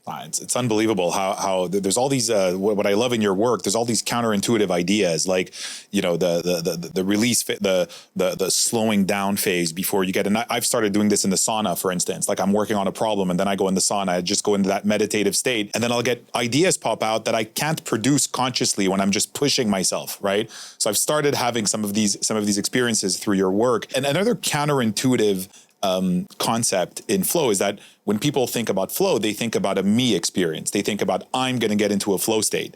It's unbelievable how there's all these what I love in your work. There's all these counterintuitive ideas, like the release, the slowing down phase before you get. And I've started doing this in the sauna, for instance. Like I'm working on a problem, and then I go in the sauna. I just go into that meditative state, and then I'll get ideas pop out that I can't produce consciously when I'm just pushing myself, right? So I've started having some of these experiences through your work. And another counterintuitive concept in flow is that when people think about flow, they think about a me experience. They think about, I'm going to get into a flow state.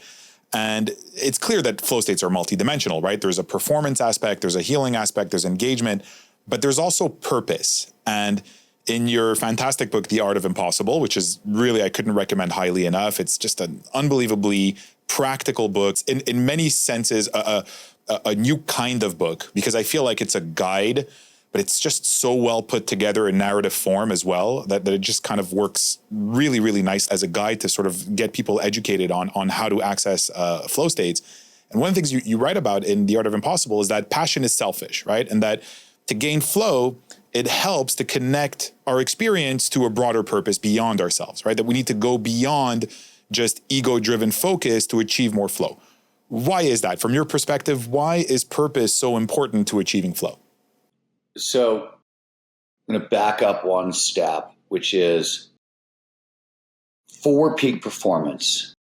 And it's clear that flow states are multidimensional, right? There's a performance aspect, there's a healing aspect, there's engagement, but there's also purpose. And in your fantastic book, The Art of Impossible, which is really, I couldn't recommend highly enough. It's just an unbelievably practical book. In many senses, a new kind of book, because I feel like it's a guide, but it's just so well put together in narrative form as well that it just kind of works really, really nice as a guide to sort of get people educated on how to access flow states. And one of the things you write about in The Art of Impossible is that passion is selfish, right? And that to gain flow, it helps to connect our experience to a broader purpose beyond ourselves, right? That we need to go beyond just ego-driven focus to achieve more flow. Why is that? From your perspective, why is purpose so important to achieving flow? So I'm going to back up one step, which is for peak performance.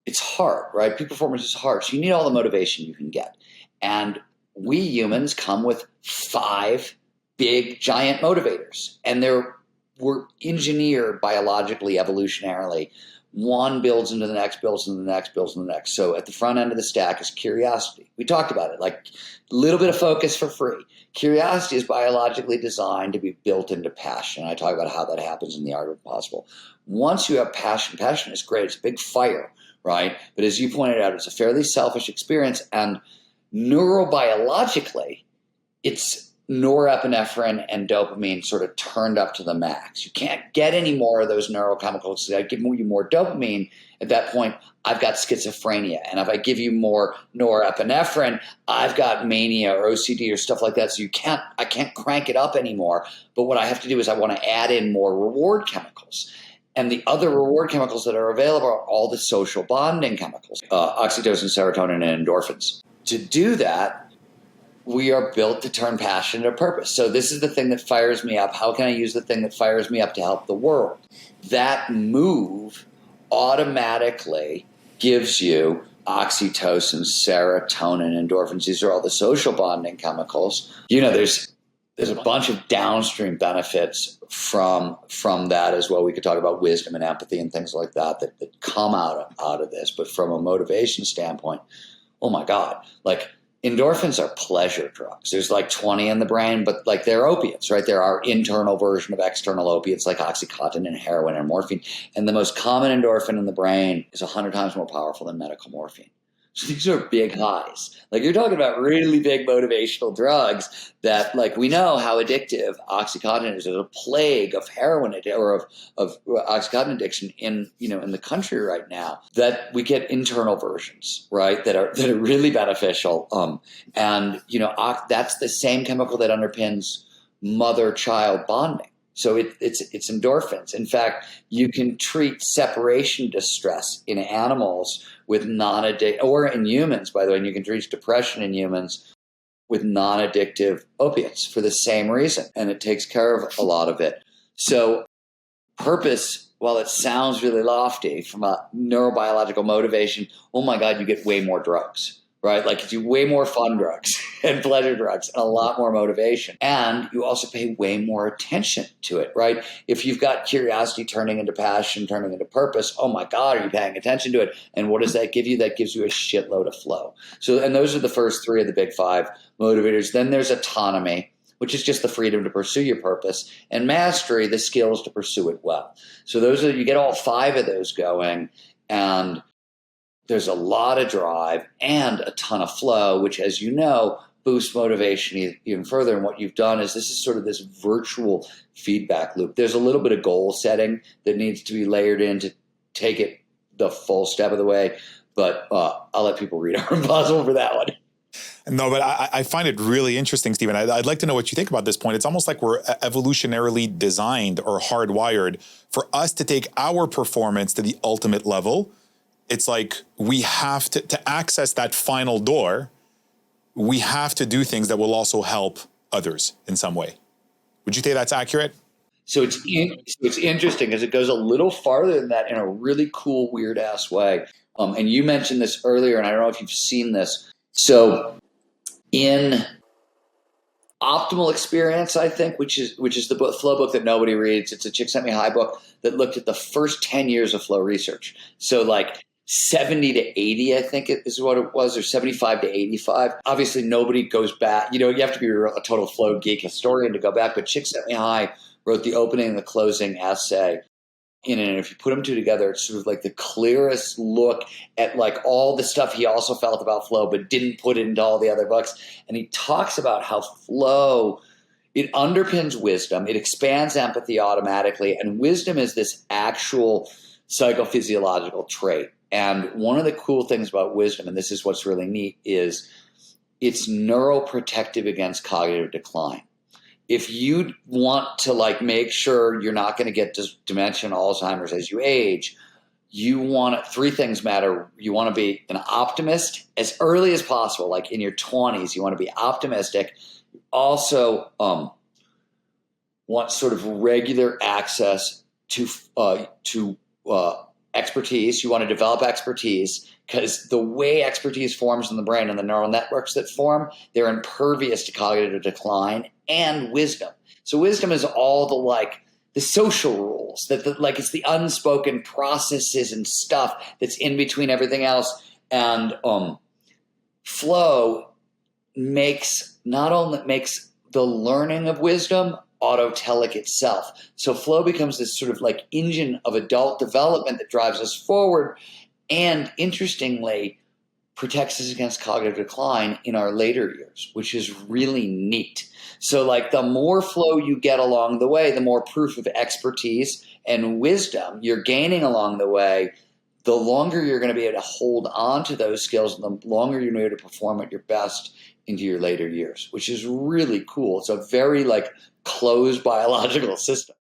It's hard, right? Peak performance is hard. So you need all the motivation you can get. And we humans come with 5 big, giant motivators. And we're engineered biologically, evolutionarily. One builds into the next, builds into the next, builds into the next. So at the front end of the stack is curiosity. We talked about it, like a little bit of focus for free. Curiosity is biologically designed to be built into passion. I talk about how that happens in The Art of Impossible. Once you have passion is great. It's a big fire, right? But as you pointed out, it's a fairly selfish experience. And neurobiologically, it's norepinephrine and dopamine sort of turned up to the max. You can't get any more of those neurochemicals. I give you more dopamine. At that point, I've got schizophrenia. And if I give you more norepinephrine, I've got mania or OCD or stuff like that. So I can't crank it up anymore. But what I have to do is I want to add in more reward chemicals. And the other reward chemicals that are available are all the social bonding chemicals, oxytocin, serotonin, and endorphins. To do that, we are built to turn passion into purpose. So this is the thing that fires me up. How can I use the thing that fires me up to help the world? That move automatically gives you oxytocin, serotonin, endorphins. These are all the social bonding chemicals. There's a bunch of downstream benefits from that as well. We could talk about wisdom and empathy and things like that come out of this. But from a motivation standpoint, oh my God, like endorphins are pleasure drugs. There's like 20 in the brain, but like they're opiates, right? They're our internal version of external opiates like Oxycontin and heroin and morphine. And the most common endorphin in the brain is 100 times more powerful than medical morphine. So these are big highs. Like you're talking about really big motivational drugs that, like, we know how addictive Oxycontin is. There's a plague of heroin or of Oxycontin addiction in the country right now. That we get internal versions, right? That are really beneficial. That's the same chemical that underpins mother-child bonding. So it's endorphins. In fact, you can treat separation distress in animals with non-addictive, or in humans, by the way, and you can treat depression in humans with non-addictive opiates for the same reason. And it takes care of a lot of it. So purpose, while it sounds really lofty from a neurobiological motivation, oh my God, you get way more drugs. Right? Like you do way more fun drugs and pleasure drugs and a lot more motivation. And you also pay way more attention to it, right? If you've got curiosity turning into passion, turning into purpose, oh my God, are you paying attention to it? And what does that give you? That gives you a shitload of flow. So, and those are the first 3 of the big 5 motivators. Then there's autonomy, which is just the freedom to pursue your purpose, and mastery, the skills to pursue it well. So you get all 5 of those going, and there's a lot of drive and a ton of flow, which, as you know, boosts motivation even further. And what you've done is this is sort of this virtual feedback loop. There's a little bit of goal setting that needs to be layered in to take it the full step of the way. But I'll let people read Art Impossible for that one. No, but I find it really interesting, Stephen. I'd like to know what you think about this point. It's almost like we're evolutionarily designed or hardwired for us to take our performance to the ultimate level. It's like we have to access that final door. We have to do things that will also help others in some way. Would you say that's accurate? So it's interesting because it goes a little farther than that in a really cool, weird ass way. And you mentioned this earlier, and I don't know if you've seen this. So in Optimal Experience, I think, which is the flow book that nobody reads. It's a Chick Sent Me High book that looked at the first 10 years of flow research. So like 70 to 80, I think it is what it was, or 75 to 85. Obviously, nobody goes back. You have to be a total flow geek historian to go back. But Chick Sent Me High wrote the opening and the closing essay in it. And if you put them two together, it's sort of like the clearest look at like all the stuff he also felt about flow, but didn't put into all the other books. And he talks about how flow, it underpins wisdom. It expands empathy automatically. And wisdom is this actual psychophysiological trait. And one of the cool things about wisdom, and this is what's really neat, is it's neuroprotective against cognitive decline. If you want to like make sure you're not going to get dementia and Alzheimer's as you age, three things matter. You want to be an optimist as early as possible, like in your 20s. You want to be optimistic. You also want sort of regular access to expertise. You want to develop expertise because the way expertise forms in the brain and the neural networks that form, they're impervious to cognitive decline and wisdom. So wisdom is all the social rules it's the unspoken processes and stuff that's in between everything else. And flow makes the learning of wisdom autotelic itself. So flow becomes this sort of like engine of adult development that drives us forward and, interestingly, protects us against cognitive decline in our later years, which is really neat. So like the more flow you get along the way, the more proof of expertise and wisdom you're gaining along the way, the longer you're going to be able to hold on to those skills and the longer you're going to be able to perform at your best into your later years, which is really cool. It's a very like closed biological system.